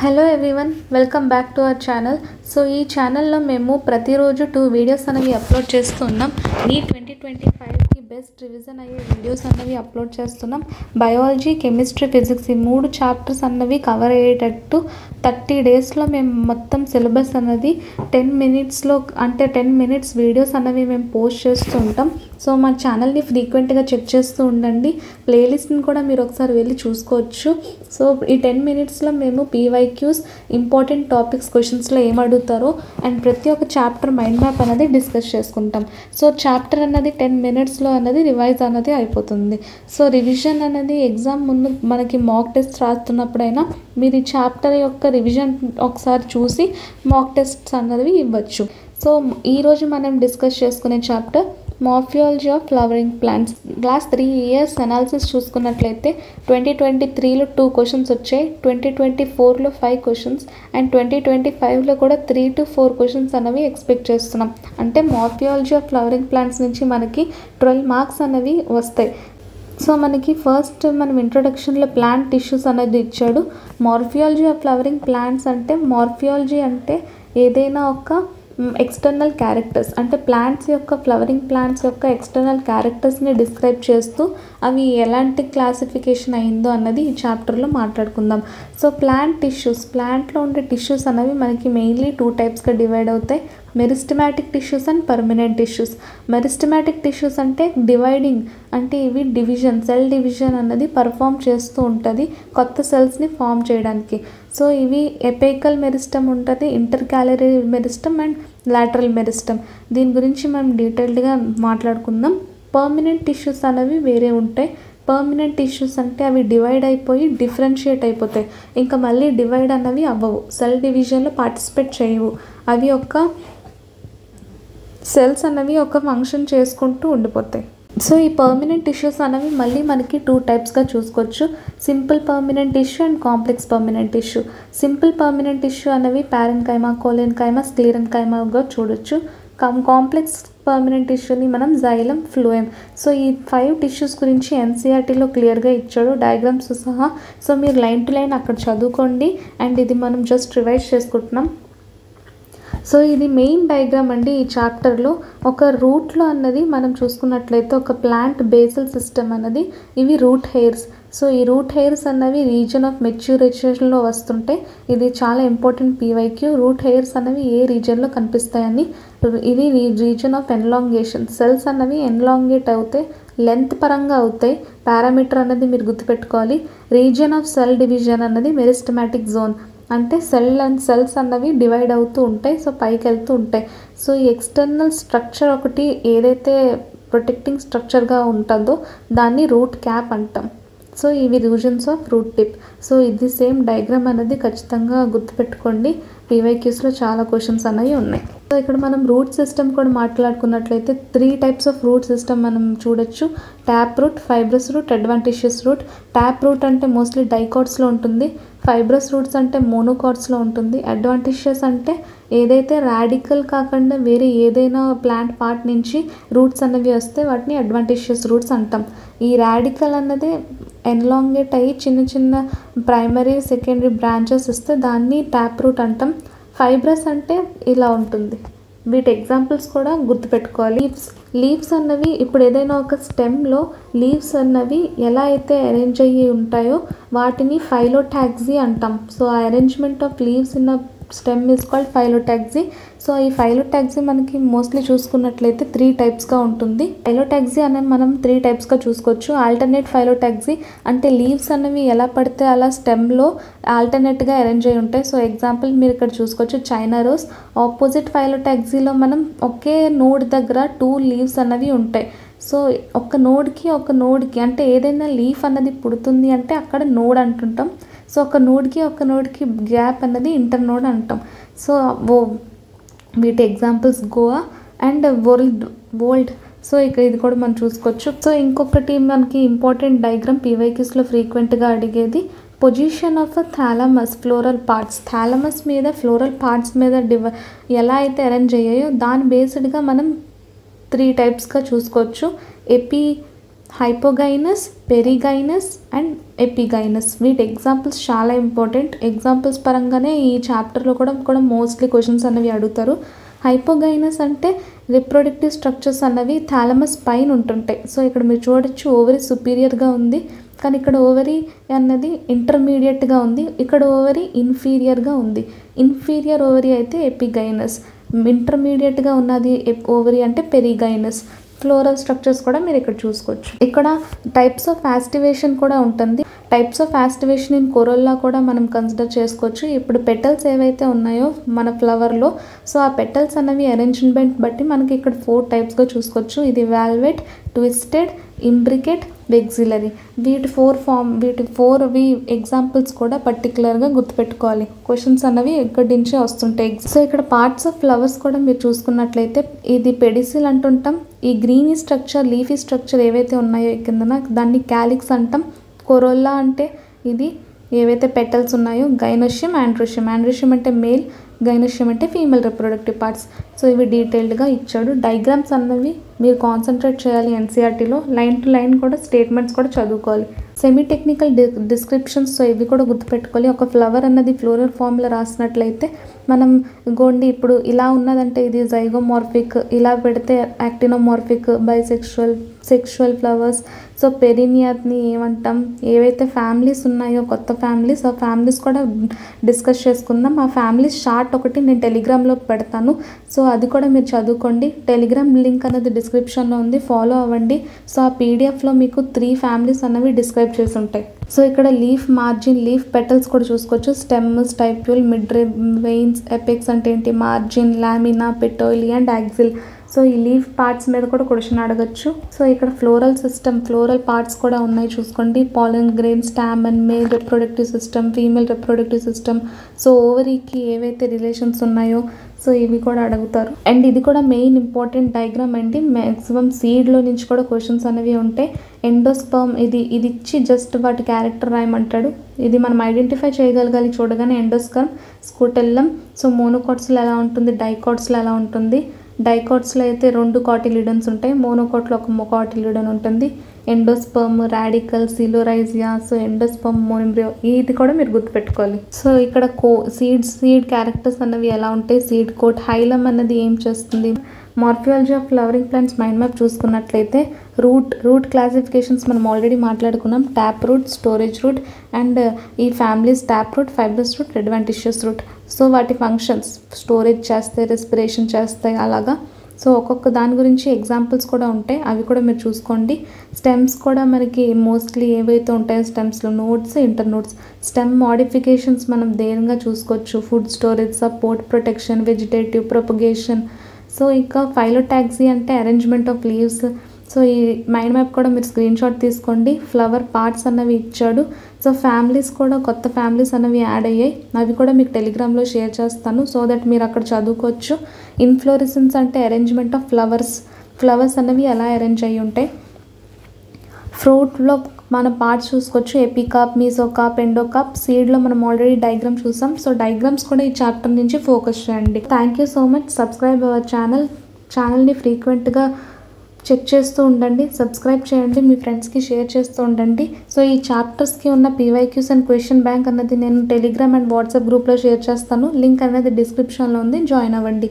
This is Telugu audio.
Hello everyone, welcome back to our channel. So ఈ ఛానల్లో మేము ప్రతిరోజు 2 వీడియోస్ అనేవి అప్లోడ్ చేస్తున్నాం. ఈ 2025కి బెస్ట్ రివిజన్ అయ్యే వీడియోస్ అనేవి అప్లోడ్ చేస్తున్నాం. బయాలజీ, కెమిస్ట్రీ, ఫిజిక్స్ ఈ 3 చాప్టర్స్ అన్నవి కవర్ అయ్యేటట్టు 30 డేస్లో మేము మొత్తం సిలబస్ అన్నది 10 మినిట్స్లో అంటే 10 మినిట్స్ వీడియోస్ అనేవి మేము పోస్ట్ చేస్తూ ఉంటాం. సో మా ఛానల్ని ఫ్రీక్వెంట్గా చెక్ చేస్తూ ఉండండి. ప్లేలిస్ట్ని కూడా మీరు ఒకసారి వెళ్ళి చూసుకోవచ్చు. సో ఈ 10 మినిట్స్లో మేము పీవైక్యూస్, ఇంపార్టెంట్ టాపిక్స్ క్వశ్చన్స్లో ఏం అడుగుతారో అండ్ ప్రతి ఒక్క చాప్టర్ మైండ్ మ్యాప్ అనేది డిస్కస్ చేసుకుంటాం. సో చాప్టర్ అన్నది 10 మినిట్స్లో అన్నది రివైజ్ అనేది అయిపోతుంది. సో రివిజన్ అనేది ఎగ్జామ్ ముందు మనకి మాక్ టెస్ట్ రాస్తున్నప్పుడైనా మీరు ఈ చాప్టర్ యొక్క రివిజన్ ఒకసారి చూసి మాక్ టెస్ట్స్ అన్నవి ఇవ్వచ్చు. సో ఈరోజు మనం డిస్కస్ చేసుకునే chapter morphology of flowering plants. Last 3 years analysis చూసుకున్నట్లయితే 2023లో 2 క్వశ్చన్స్ వచ్చాయి, 2024లో 5 క్వశ్చన్స్ అండ్ 2025లో కూడా 3 to 4 క్వశ్చన్స్ అనేవి ఎక్స్పెక్ట్ చేస్తున్నాం. అంటే మార్ఫియాలజీ ఆఫ్ ఫ్లవరింగ్ ప్లాంట్స్ నుంచి మనకి 12 మార్క్స్ అనేవి వస్తాయి. సో మనకి ఫస్ట్ మనం ఇంట్రొడక్షన్లో ప్లాంట్ టిష్యూస్ అనేది ఇచ్చాడు. మార్ఫియాలజీ ఆఫ్ ఫ్లవరింగ్ ప్లాంట్స్ అంటే మార్ఫియాలజీ అంటే ఏదైనా ఒక ఎక్స్టర్నల్ క్యారెక్టర్స్ అంటే ప్లాంట్స్ యొక్క ఫ్లవరింగ్ ప్లాంట్స్ యొక్క ఎక్స్టర్నల్ క్యారెక్టర్స్ని డిస్క్రైబ్ చేస్తూ అవి ఎలాంటి క్లాసిఫికేషన్ అయిందో అన్నది ఈ చాప్టర్లో మాట్లాడుకుందాం. సో ప్లాంట్ టిష్యూస్, ప్లాంట్లో ఉండే టిష్యూస్ అనేవి మనకి మెయిన్లీ 2 టైప్స్గా డివైడ్ అవుతాయి. Meristematic tissues and permanent tissues. Meristematic tissues అంటే డివైడింగ్, అంటే ఇవి డివిజన్, సెల్ డివిజన్ అన్నది పర్ఫామ్ చేస్తూ ఉంటుంది కొత్త సెల్స్ని ఫామ్ చేయడానికి. సో ఇవి ఎపేకల్ మెరిస్టమ్ ఉంటుంది, ఇంటర్కాలరీ మెరిస్టమ్ అండ్ లాటరల్ మెరిస్టమ్. దీని గురించి మనం డీటెయిల్డ్గా మాట్లాడుకుందాం. పర్మనెంట్ టిష్యూస్ అనేవి వేరే ఉంటాయి. పర్మనెంట్ టిష్యూస్ అంటే అవి డివైడ్ అయిపోయి డిఫరెన్షియేట్ అయిపోతాయి, ఇంకా మళ్ళీ డివైడ్ అన్నవి అవ్వవు, సెల్ డివిజన్లో పార్టిసిపేట్ చేయవు. అవి ఒక సెల్స్ అనేవి ఒక ఫంక్షన్ చేసుకుంటూ ఉండిపోతాయి. సో ఈ పర్మనెంట్ టిష్యూస్ అనేవి మళ్ళీ మనకి 2 టైప్స్గా చూసుకోవచ్చు. Simple permanent tissue and complex permanent tissue. Simple permanent tissue అనేవి పారెన్కైమా, కోలెన్కైమా, స్క్లీరెన్కైమాగా చూడొచ్చు. కాంప్లెక్స్ పర్మనెంట్ టిష్యూని మనం జైలం, ఫ్లూయమ్. సో ఈ 5 టిష్యూస్ గురించి ఎన్సీఆర్టీలో క్లియర్గా ఇచ్చాడు డయాగ్రామ్స్ సహా. సో మీరు లైన్ టు లైన్ అక్కడ చదువుకోండి అండ్ ఇది మనం జస్ట్ రివైజ్ చేసుకుంటున్నాం. సో ఇది మెయిన్ డయాగ్రామ్ అండి. ఈ చాప్టర్లో ఒక రూట్లో అన్నది మనం చూసుకున్నట్లయితే ఒక ప్లాంట్ బేసల్ సిస్టమ్ అన్నది ఇవి రూట్ హెయిర్స్. సో ఈ రూట్ హెయిర్స్ అన్నవి రీజన్ ఆఫ్ మెచ్యూరేషన్లో వస్తుంటే ఇది చాలా ఇంపార్టెంట్ పీవైక్యూ. రూట్ హెయిర్స్ అనేవి ఏ రీజన్లో కనిపిస్తాయని, ఇది రీజన్ ఆఫ్ ఎన్లాంగేషన్. సెల్స్ అన్నవి ఎన్లాంగేట్ అవుతాయి, లెంత్ పరంగా అవుతాయి. పారామీటర్ అన్నది మీరు గుర్తుపెట్టుకోవాలి. రీజన్ ఆఫ్ సెల్ డివిజన్ అన్నది మెరిస్టమాటిక్ జోన్, అంటే సెల్స్ అన్నవి డివైడ్ అవుతూ ఉంటాయి, సో పైకి వెళ్తూ ఉంటాయి. సో ఈ ఎక్స్టర్నల్ స్ట్రక్చర్ ఒకటి ఏదైతే ప్రొటెక్టింగ్ స్ట్రక్చర్గా ఉంటుందో దాన్ని రూట్ క్యాప్ అంటాం. సో ఇవి reasons of root tip. So ఇది సేమ్ డయాగ్రామ్ అనేది ఖచ్చితంగా గుర్తుపెట్టుకోండి. పీవైక్యూస్లో చాలా క్వశ్చన్స్ అనేవి ఉన్నాయి. సో ఇక్కడ మనం రూట్ సిస్టమ్ కూడా మాట్లాడుకున్నట్లయితే 3 టైప్స్ ఆఫ్ రూట్ సిస్టమ్ మనం చూడొచ్చు. Tap root, fibrous root, adventitious root. Tap root అంటే మోస్ట్లీ డైకాట్స్లో ఉంటుంది. ఫైబ్రస్ రూట్స్ అంటే మోనోకాట్స్లో ఉంటుంది. అడ్వాంటిషియస్ అంటే ఏదైతే రాడికల్ కాకుండా వేరే ఏదైనా ప్లాంట్ పార్ట్ నుంచి రూట్స్ అనేవి వస్తే వాటిని అడ్వాంటిషియస్ రూట్స్ అంటాం. ఈ రాడికల్ అన్నది ఎన్లాంగేట్ అయ్యి చిన్న చిన్న ప్రైమరీ, సెకండరీ బ్రాంచెస్ ఇస్తే దాన్ని ట్యాప్ రూట్ అంటాం. ఫైబ్రస్ అంటే ఇలా ఉంటుంది. వీటి ఎగ్జాంపుల్స్ కూడా గుర్తుపెట్టుకోవాలి. లీవ్స్ అన్నవి ఇప్పుడు ఏదైనా ఒక స్టెమ్లో లీవ్స్ అన్నవి ఎలా అయితే అరేంజ్ అయ్యి ఉంటాయో వాటిని ఫైలోటాక్సీ అంటాం. సో ఆ arrangement of leaves in stem is called phyllotaxy. So ఈ ఫైలోటాక్సీ మనకి మోస్ట్లీ చూసుకున్నట్లయితే 3 టైప్స్గా ఉంటుంది. ఫైలోటాక్సీ అనేది మనం 3 టైప్స్గా చూసుకోవచ్చు. ఆల్టర్నేట్ ఫైలోటాక్సీ అంటే లీవ్స్ అనేవి ఎలా పడితే అలా స్టెమ్లో ఆల్టర్నేట్గా అరేంజ్ అయి ఉంటాయి. సో ఎగ్జాంపుల్ మీరు ఇక్కడ చూసుకోవచ్చు చైనా రోజ్. ఆపోజిట్ ఫైలోటాక్సీలో మనం ఒకే నోడ్ దగ్గర 2 లీవ్స్ అనేవి ఉంటాయి. సో ఒక నోడ్కి అంటే ఏదైనా లీఫ్ అన్నది పుడుతుంది అంటే అక్కడ నోడ్ అంటుంటాం. సో ఒక నోడ్కి గ్యాప్ అన్నది ఇంటర్ నోడ్ అంటాం. సో వీటి examples Goa and world. So ఇక్కడ ఇది కూడా మనం చూసుకోవచ్చు. సో ఇంకొకటి మనకి ఇంపార్టెంట్ డయాగ్రామ్ పీవైక్యూస్లో ఫ్రీక్వెంట్గా అడిగేది position of thalamus, floral parts. Thalamus మీద ఫ్లోరల్ పార్ట్స్ మీద ఎలా అయితే అరేంజ్ అయ్యాయో దాని బేస్డ్గా మనం 3 టైప్స్గా చూసుకోవచ్చు. Hypogynous, perigynous and epigynous. వీటి ఎగ్జాంపుల్స్ చాలా ఇంపార్టెంట్. ఎగ్జాంపుల్స్ పరంగానే ఈ చాప్టర్లో కూడా మోస్ట్లీ క్వశ్చన్స్ అనేవి అడుగుతారు. హైపోగైనస్ అంటే రిప్రొడక్టివ్ స్ట్రక్చర్స్ అన్నవి థాలమస్ పైన ఉంటుంటాయి. సో ఇక్కడ మీరు చూడొచ్చు ఓవరీ సుపీరియర్గా ఉంది, కానీ ఇక్కడ ఓవరీ అన్నది ఇంటర్మీడియట్గా ఉంది, ఇక్కడ ఓవరీ ఇన్ఫీరియర్గా ఉంది. ఇన్ఫీరియర్ ఓవరీ అయితే ఎపిగైనస్, ఇంటర్మీడియట్గా ఉన్నది ఓవరీ అంటే పెరిగైనస్. ఫ్లోరల్ స్ట్రక్చర్స్ కూడా మీరు ఇక్కడ చూసుకోవచ్చు. ఇక్కడ టైప్స్ ఆఫ్ యాస్టివేషన్ కూడా ఉంటుంది. టైప్స్ ఆఫ్ యాస్టివేషన్ ఇన్ కొరోల్లా కూడా మనం కన్సిడర్ చేసుకోవచ్చు. ఇప్పుడు పెటల్స్ ఏవైతే ఉన్నాయో మన ఫ్లవర్లో, సో ఆ పెటల్స్ అన్నవి అరేంజ్మెంట్ బట్టి మనకి ఇక్కడ 4 టైప్స్గా చూసుకోవచ్చు. ఇది వాల్వెట్, ట్విస్టెడ్, ఇంబ్రికేట్, వెక్సిలరీ. వీటి 4 ఎగ్జాంపుల్స్ కూడా పర్టికులర్గా గుర్తుపెట్టుకోవాలి. క్వశ్చన్స్ అన్నవి ఇక్కడి నుంచే వస్తుంటాయి. సో ఇక్కడ పార్ట్స్ ఆఫ్ ఫ్లవర్స్ కూడా మీరు చూసుకున్నట్లయితే ఇది పెడిసిల్ అంటుంటాం. ఈ గ్రీనీ స్ట్రక్చర్, లీఫీ స్ట్రక్చర్ ఏవైతే ఉన్నాయో కిందన దాన్ని క్యాలిక్స్ అంటాం. కొరోల్లా అంటే ఇది ఏవైతే పెటల్స్ ఉన్నాయో గైనోషియం, ఆండ్రోషియం. ఆండ్రోషియం అంటే మేల్, గైనోషియం అంటే ఫీమేల్ రిప్రొడక్టివ్ పార్ట్స్. సో ఇవి డీటెయిల్డ్గా ఇచ్చాడు. డయాగ్రామ్స్ అన్నవి మీరు కాన్సన్ట్రేట్ చేయాలి ఎన్సీఆర్టీలో. లైన్ టు లైన్ కూడా స్టేట్మెంట్స్ కూడా చదువుకోవాలి. సెమీ టెక్నికల్ డిస్క్రిప్షన్స్, సో ఇవి కూడా గుర్తుపెట్టుకోవాలి. ఒక ఫ్లవర్ అన్నది ఫ్లోరల్ ఫామ్లో రాసినట్లయితే మనం గోండి ఇప్పుడు ఇలా ఉన్నదంటే ఇది జైగోమార్ఫిక్, ఇలా పెడితే actinomorphic, bisexual, sexual flowers. So పెరినియాత్ని ఏమంటాం, ఏవైతే ఫ్యామిలీస్ ఉన్నాయో కొత్త ఫ్యామిలీస్, ఆ ఫ్యామిలీస్ కూడా డిస్కస్ చేసుకుందాం. ఆ ఫ్యామిలీస్ చార్ట్ ఒకటి నేను టెలిగ్రామ్లో పెడతాను, సో అది కూడా మీరు చదువుకోండి. టెలిగ్రామ్ లింక్ అనేది డిస్క్రిప్షన్లో ఉంది, ఫాలో అవ్వండి. సో ఆ పీడిఎఫ్లో మీకు 3 ఫ్యామిలీస్ అనేవి డిస్క్రైబ్ చేసి ఉంటాయి. సో ఇక్కడ లీఫ్ మార్జిన్, లీఫ్ పెటల్స్ కూడా చూసుకోవచ్చు. Stem, stipule, mid veins, apex అంటే ఏంటి, margin, lamina, petiole and axil. So ఈ లీఫ్ పార్ట్స్ మీద కూడా క్వశ్చన్ అడగచ్చు. సో ఇక్కడ ఫ్లోరల్ సిస్టమ్, ఫ్లోరల్ పార్ట్స్ కూడా ఉన్నాయి చూసుకోండి. Pollen grain, stamen, male reproductive system, female reproductive system. So ఓవరీకి ఏవైతే రిలేషన్స్ ఉన్నాయో సో ఇవి కూడా అడుగుతారు. అండ్ ఇది కూడా మెయిన్ ఇంపార్టెంట్ డయాగ్రామ్ అండి. మ్యాక్సిమం సీడ్లో నుంచి కూడా క్వశ్చన్స్ అనేవి ఉంటాయి. ఎండోస్పర్మ్ ఇది ఇచ్చి జస్ట్ వాటి క్యారెక్టర్ రాయమంటాడు. ఇది మనం ఐడెంటిఫై చేయగలగాలి చూడగానే. ఎండోస్పర్మ్, స్కూటెల్లం. సో మోనోకాట్స్లో ఎలా ఉంటుంది, డైకాట్స్లో ఎలా ఉంటుంది. డైకాట్స్లో అయితే 2 కాటిలిడన్స్ ఉంటాయి, మోనోకాట్లో 1 కాటిలిడన్ ఉంటుంది. Endosperm, radicle, coleorhiza. So endosperm, మోనింబ్రియో, ఇది కూడా మీరు గుర్తుపెట్టుకోవాలి. సో ఇక్కడ సీడ్ క్యారెక్టర్స్ అన్నవి ఎలా ఉంటాయి, సీడ్ కోట్. హైలం అన్నది ఏం చేస్తుంది. Morphology of flowering plants mind map చూసుకున్నట్లయితే రూట్ క్లాసిఫికేషన్స్ మనం ఆల్రెడీ మాట్లాడుకున్నాం. Tap root, storage root and ఈ families tap root, fibrous root, adventitious root. So వాటి ఫంక్షన్స్ స్టోరేజ్ చేస్తాయి, రెస్పిరేషన్ చేస్తాయి, అలాగా. సో ఒక్కొక్క దాని గురించి ఎగ్జాంపుల్స్ కూడా ఉంటాయి, అవి కూడా మీరు చూసుకోండి. స్టెమ్స్ కూడా మనకి మోస్ట్లీ ఏవైతే ఉంటాయో స్టెమ్స్లో nodes, inter nodes. Stem modifications మనం ధైర్యంగా చూసుకోవచ్చు. Food storage, support, protection, vegetative propagation. So ఇంకా ఫైలోటాక్సీ అంటే అరేంజ్మెంట్ ఆఫ్ లీవ్స్. సో ఈ మైండ్ మ్యాప్ కూడా మీరు స్క్రీన్ షాట్ తీసుకోండి. ఫ్లవర్ పార్ట్స్ అన్నవి ఇచ్చాడు. సో ఫ్యామిలీస్ కూడా కొత్త ఫ్యామిలీస్ అనేవి యాడ్ అయ్యాయి, అవి కూడా మీకు టెలిగ్రామ్లో షేర్ చేస్తాను, సో దట్ మీరు అక్కడ చదువుకోవచ్చు. ఇన్ఫ్లోరెసెన్స్ అంటే అరేంజ్మెంట్ ఆఫ్ ఫ్లవర్స్ అనేవి ఎలా అరేంజ్ అయ్యి ఉంటాయి. ఫ్రూట్లో మనం పార్ట్స్ చూసుకోవచ్చు. ఎపికాప్, మీసోకాప్, ఎండోకాప్. సీడ్లో మనం ఆల్రెడీ డయాగ్రామ్ చూసాం. సో డయాగ్రామ్స్ కూడా ఈ చాప్టర్ నుంచి ఫోకస్ చేయండి. Thank you so much. Subscribe our ఛానల్ని ఫ్రీక్వెంట్గా చెక్ చేస్తూ ఉండండి, సబ్స్క్రైబ్ చేయండి, మీ ఫ్రెండ్స్కి షేర్ చేస్తూ ఉండండి. సో ఈ చాప్టర్స్కి ఉన్న పీవైక్యూస్ అండ్ క్వశ్చన్ బ్యాంక్ అన్నది నేను టెలిగ్రామ్ అండ్ వాట్సాప్ గ్రూప్లో షేర్ చేస్తాను. లింక్ అనేది డిస్క్రిప్షన్లో ఉంది, జాయిన్ అవ్వండి.